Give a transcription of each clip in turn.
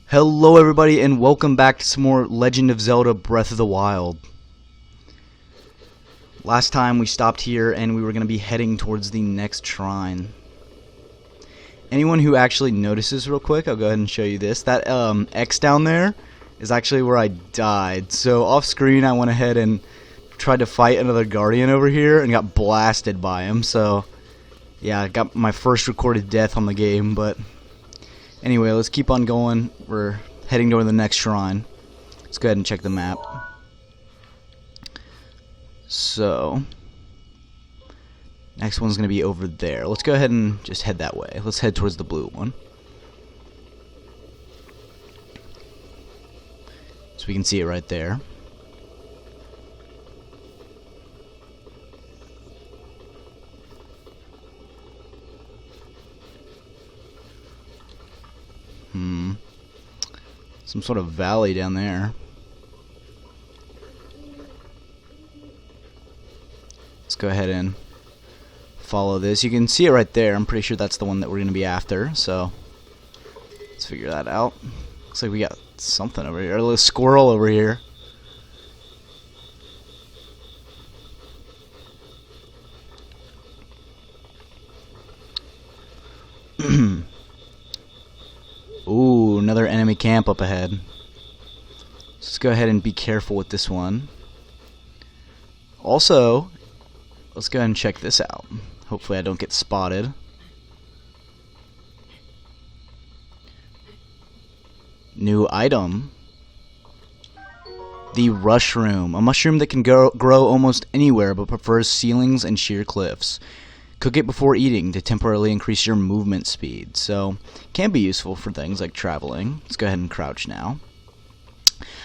Hello everybody and welcome back to some more Legend of Zelda Breath of the Wild. Last time we stopped here and we were going to be heading towards the next shrine. Anyone who actually notices real quick, I'll go ahead and show you this. That X down there is actually where I died. So off screen I went ahead and tried to fight another guardian over here and got blasted by him. So yeah, I got my first recorded death on the game, but anyway, let's keep on going. We're heading toward the next shrine. Let's go ahead and check the map. So, next one's going to be over there. Let's go ahead and just head that way. Let's head towards the blue one. So we can see it right there. Some sort of valley down there. Let's go ahead and follow this. You can see it right there. I'm pretty sure that's the one that we're going to be after. So let's figure that out. Looks like we got something over here. A little squirrel over here. Ooh, another enemy camp up ahead. Let's go ahead and be careful with this one. Also, let's go ahead and check this out. Hopefully I don't get spotted. New item. The Rushroom. A mushroom that can grow almost anywhere but prefers ceilings and sheer cliffs. Cook it before eating to temporarily increase your movement speed. So, can be useful for things like traveling. Let's go ahead and crouch now.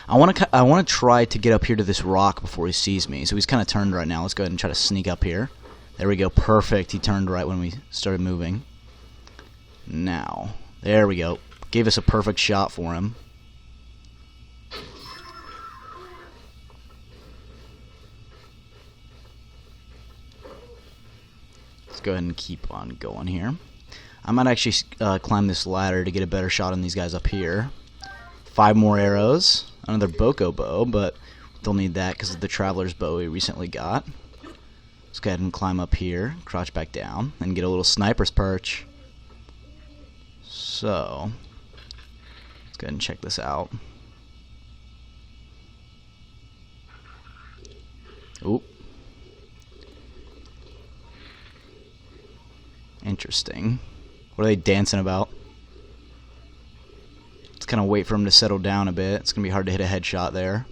I want to try to get up here to this rock before he sees me. So he's kind of turned right now. Let's go ahead and try to sneak up here. There we go. Perfect. He turned right when we started moving. Now, there we go. Gave us a perfect shot for him. Go ahead and keep on going here. I might actually climb this ladder to get a better shot on these guys up here. 5 more arrows. Another Boko bow, but don't need that because of the Traveler's bow we recently got. Let's go ahead and climb up here, crouch back down, and get a little sniper's perch. So, let's go ahead and check this out. Oop. Interesting. What are they dancing about? Let's kind of wait for him to settle down a bit. It's going to be hard to hit a headshot there.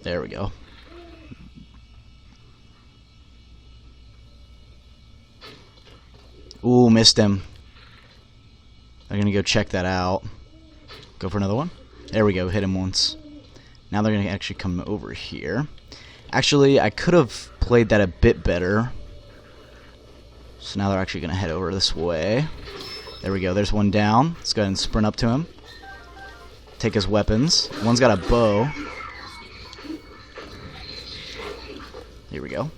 There we go. Ooh, missed him. They're going to go check that out. Go for another one. There we go. Hit him once. Now they're going to actually come over here. Actually, I could have played that a bit better. So now they're actually going to head over this way. There we go. There's one down. Let's go ahead and sprint up to him. Take his weapons. One's got a bow. Here we go.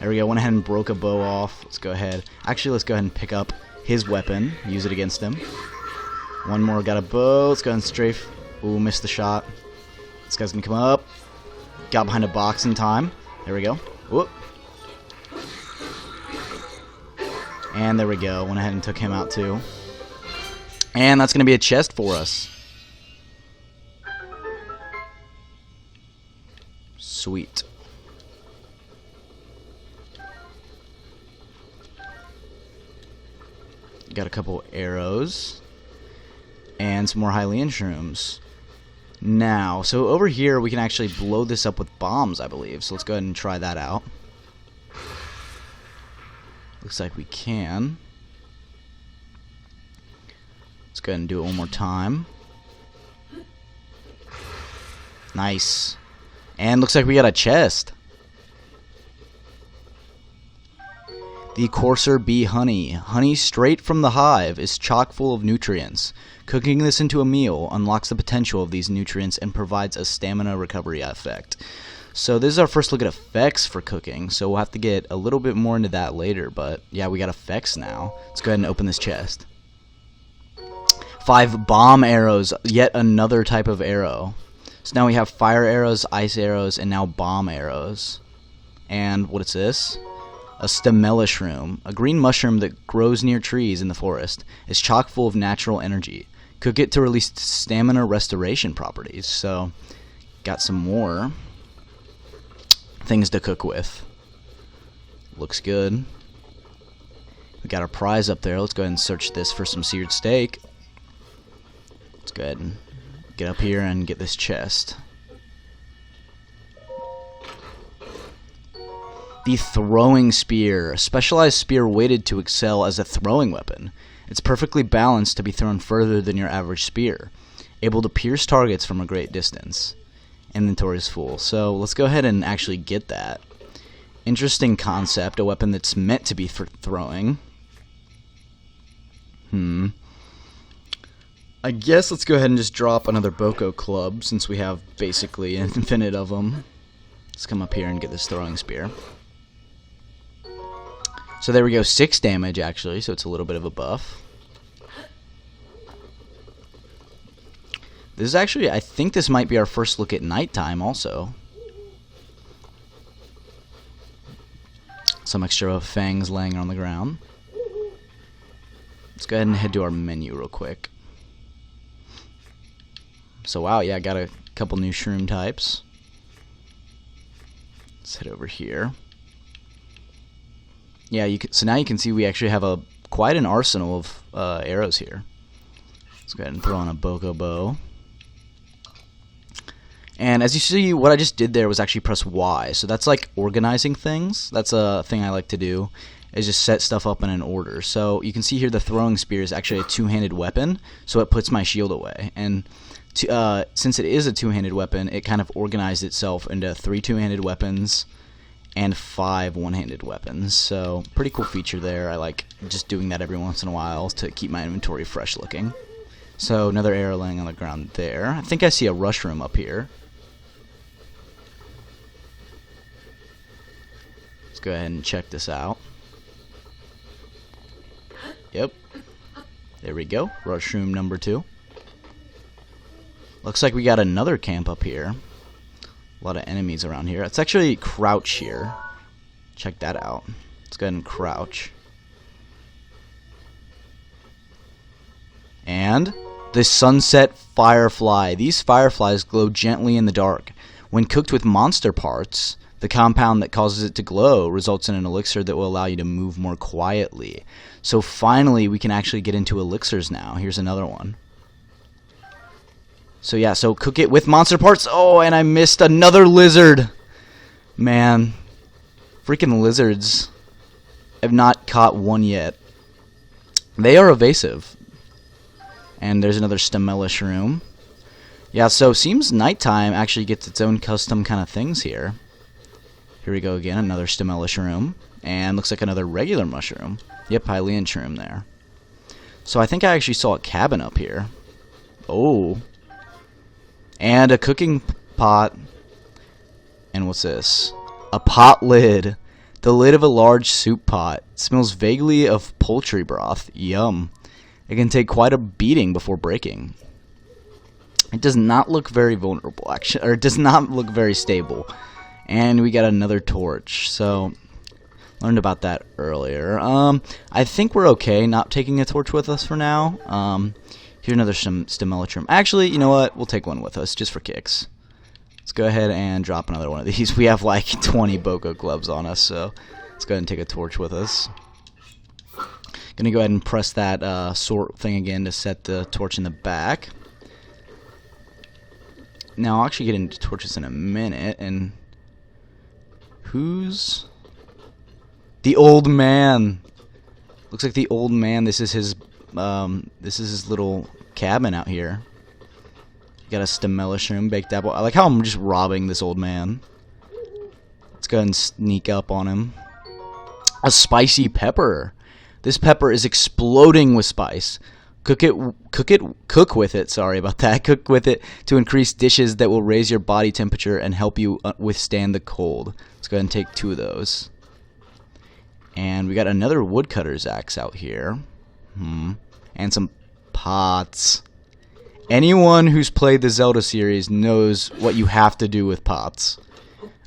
There we go. Went ahead and broke a bow off. Let's go ahead. Actually, let's go ahead and pick up his weapon. Use it against him. One more got a bow. Let's go ahead and strafe. Ooh, missed the shot. This guy's going to come up. Got behind a box in time. There we go. Whoop. And there we go. Went ahead and took him out too. And that's going to be a chest for us. Sweet. Got a couple arrows. And some more Hylian shrooms. Now, so over here we can actually blow this up with bombs, I believe. So let's go ahead and try that out. Looks like we can. Let's go ahead and do it one more time. Nice. And looks like we got a chest. The coarser bee honey. Honey straight from the hive is chock full of nutrients. Cooking this into a meal unlocks the potential of these nutrients and provides a stamina recovery effect. So this is our first look at effects for cooking, so we'll have to get a little bit more into that later, but yeah, we got effects now. Let's go ahead and open this chest. 5 bomb arrows, yet another type of arrow. So now we have fire arrows, ice arrows, and now bomb arrows. And what is this? A stemella shroom, a green mushroom that grows near trees in the forest. It's chock full of natural energy. Cook it to release stamina restoration properties. So, got some more things to cook with. Looks good. We got our prize up there. Let's go ahead and search this for some seared steak. Let's go ahead and get up here and get this chest. The throwing spear, a specialized spear weighted to excel as a throwing weapon. It's perfectly balanced to be thrown further than your average spear, able to pierce targets from a great distance. Inventory is full, so let's go ahead and actually get that. Interesting concept, a weapon that's meant to be for throwing. I guess let's go ahead and just drop another Boko club, since we have basically an infinite of them. Let's come up here and get this throwing spear. So there we go, 6 damage actually, so it's a little bit of a buff. This is actually, I think this might be our first look at nighttime also. Some extra fangs laying on the ground. Let's go ahead and head to our menu real quick. So wow, yeah, I got a couple new shroom types. Let's head over here. Yeah, so now you can see we actually have quite an arsenal of arrows here. Let's go ahead and throw on a Boko bow. And as you see, what I just did there was actually press Y. So that's like organizing things. That's a thing I like to do, is just set stuff up in an order. So you can see here the throwing spear is actually a 2-handed weapon, so it puts my shield away. And since it is a 2-handed weapon, it kind of organized itself into 3 2-handed weapons and 5 1-handed weapons. So pretty cool feature there. I like just doing that every once in a while to keep my inventory fresh looking. So another arrow laying on the ground there. I think I see a rush room up here. Let's go ahead and check this out. Yep. There we go. Rush room number 2. Looks like we got another camp up here. A lot of enemies around here. It's actually crouch here. Check that out. Let's go ahead and crouch. And the sunset firefly. These fireflies glow gently in the dark. When cooked with monster parts, the compound that causes it to glow results in an elixir that will allow you to move more quietly. So finally we can actually get into elixirs now. Here's another one. So yeah, so cook it with monster parts. Oh, and I missed another lizard. Man, freaking lizards. I've not caught one yet. They are evasive. And there's another stemella shroom. Yeah, so seems nighttime actually gets its own custom kind of things here. Here we go again, another stemella shroom. And looks like another regular mushroom. Yep, Hylian shroom there. So I think I actually saw a cabin up here. Oh. And a cooking pot. And what's this? A pot lid. The lid of a large soup pot. It smells vaguely of poultry broth. Yum. It can take quite a beating before breaking. It does not look very vulnerable, actually, or it does not look very stable. And we got another torch. So, learned about that earlier. I think we're okay not taking a torch with us for now. Here's another stemella shroom. Actually, you know what? We'll take one with us, just for kicks. Let's go ahead and drop another one of these. We have like 20 Boko gloves on us, so let's go ahead and take a torch with us. Gonna go ahead and press that sort thing again to set the torch in the back. Now, I'll actually get into torches in a minute, and who's the old man? Looks like the old man. This is his little cabin out here. Got a stemella shroom, baked apple. I like how I'm just robbing this old man. Let's go ahead and sneak up on him. A spicy pepper. This pepper is exploding with spice. Cook with it. Sorry about that. Cook with it to increase dishes that will raise your body temperature and help you withstand the cold. Let's go ahead and take 2 of those. And we got another woodcutter's axe out here. And some Pots. Anyone who's played the Zelda series knows what you have to do with pots.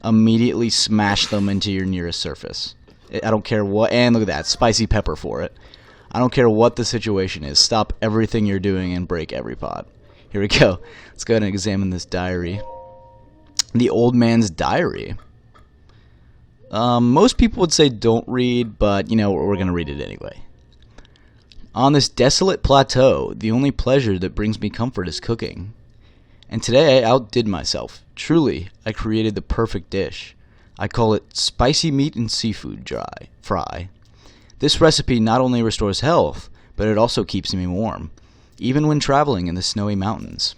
Immediately smash them into your nearest surface. I don't care what, and look at that, spicy pepper for it. I don't care what the situation is. Stop everything you're doing and break every pot. Here we go. Let's go ahead and examine this diary. The old man's diary. Most people would say don't read, but you know, we're going to read it anyway. On this desolate plateau, the only pleasure that brings me comfort is cooking. And today I outdid myself. Truly, I created the perfect dish. I call it spicy meat and seafood fry. This recipe not only restores health, but it also keeps me warm, even when traveling in the snowy mountains.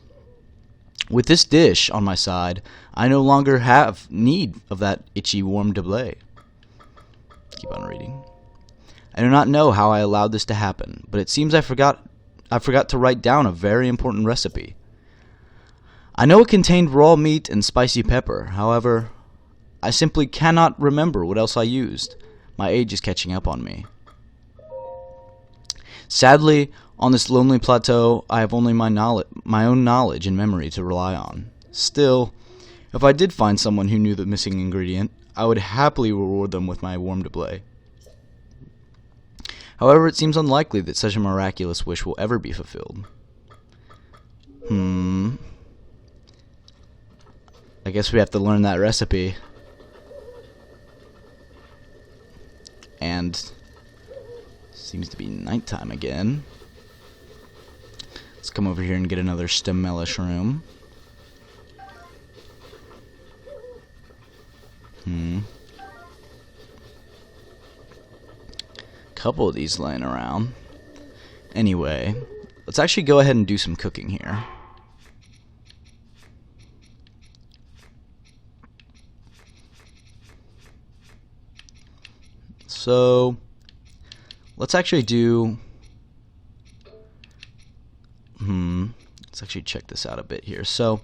With this dish on my side, I no longer have need of that itchy warm doublet. Keep on reading. I do not know how I allowed this to happen, but it seems I forgot to write down a very important recipe. I know it contained raw meat and spicy pepper. However, I simply cannot remember what else I used. My age is catching up on me. Sadly, on this lonely plateau, I have only my own knowledge and memory to rely on. Still, if I did find someone who knew the missing ingredient, I would happily reward them with my warm doublet. However, it seems unlikely that such a miraculous wish will ever be fulfilled. I guess we have to learn that recipe. And seems to be nighttime again. Let's come over here and get another stemella shroom. Couple of these laying around. Anyway, let's actually go ahead and do some cooking here. So, let's actually do... Let's actually check this out a bit here. So,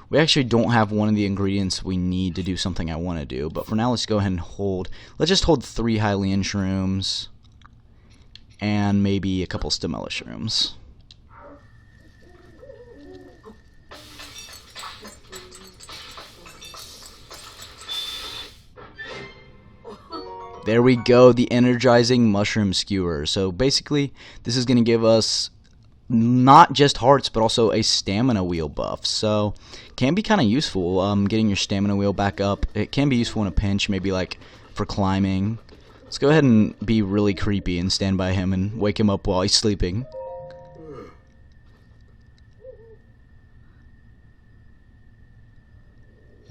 we actually don't have one of the ingredients we need to do something I want to do. But for now, let's go ahead and hold... Let's just hold 3 Hylian shrooms. And maybe a couple stemella shrooms. There we go, the energizing mushroom skewer. So basically, this is going to give us not just hearts, but also a stamina wheel buff. So, can be kind of useful, getting your stamina wheel back up. It can be useful in a pinch, maybe like for climbing. Let's go ahead and be really creepy and stand by him and wake him up while he's sleeping.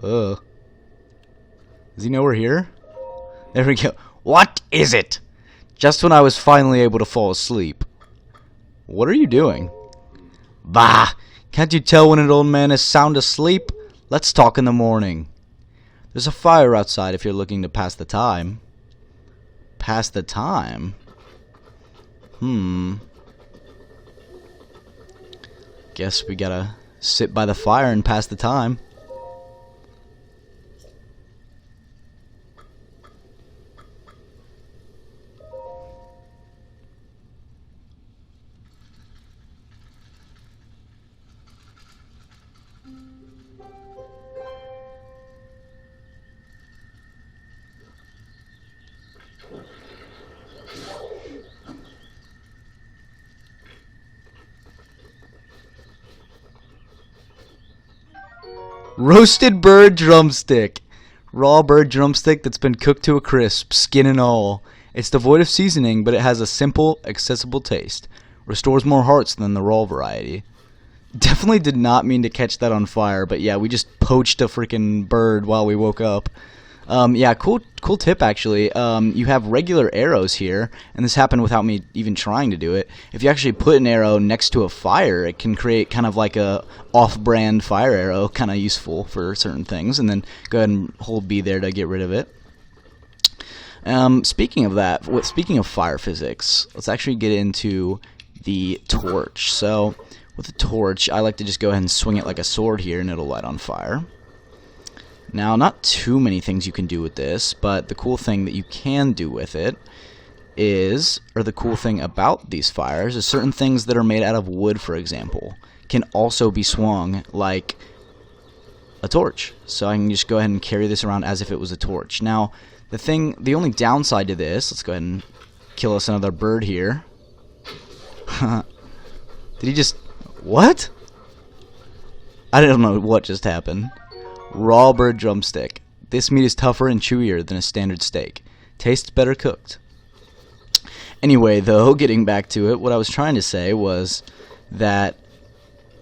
Does he know we're here? There we go. What is it? Just when I was finally able to fall asleep. What are you doing? Bah! Can't you tell when an old man is sound asleep? Let's talk in the morning. There's a fire outside if you're looking to pass the time. Pass the time? Guess we gotta sit by the fire and pass the time. Roasted bird drumstick. Raw bird drumstick that's been cooked to a crisp, skin and all. It's devoid of seasoning, but it has a simple, accessible taste. Restores more hearts than the raw variety. Definitely did not mean to catch that on fire, but yeah, we just poached a freaking bird while we woke up. Yeah, cool tip actually. You have regular arrows here, and this happened without me even trying to do it. If you actually put an arrow next to a fire, it can create kind of like a off-brand fire arrow, kind of useful for certain things, and then go ahead and hold B there to get rid of it. Speaking of that, speaking of fire physics, let's actually get into the torch. So, with the torch, I like to just go ahead and swing it like a sword here, and it'll light on fire. Now, not too many things you can do with this, but the cool thing that you can do with it or the cool thing about these fires, is certain things that are made out of wood, for example, can also be swung like a torch. So I can just go ahead and carry this around as if it was a torch. Now, the only downside to this, let's go ahead and kill us another bird here. Did he just... what? I don't know what just happened. Raw bird drumstick. This meat is tougher and chewier than a standard steak. Tastes better cooked. Anyway, though, getting back to it, what I was trying to say was that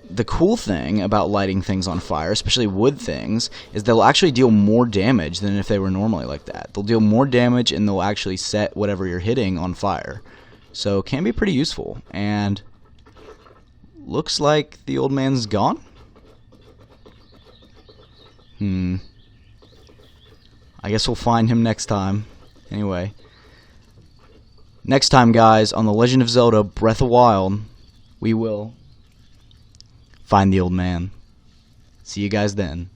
the cool thing about lighting things on fire, especially wood things, is they'll actually deal more damage than if they were normally like that. They'll deal more damage and they'll actually set whatever you're hitting on fire. So it can be pretty useful. And looks like the old man's gone? I guess we'll find him next time. Anyway. Next time, guys, on The Legend of Zelda Breath of the Wild, we will find the old man. See you guys then.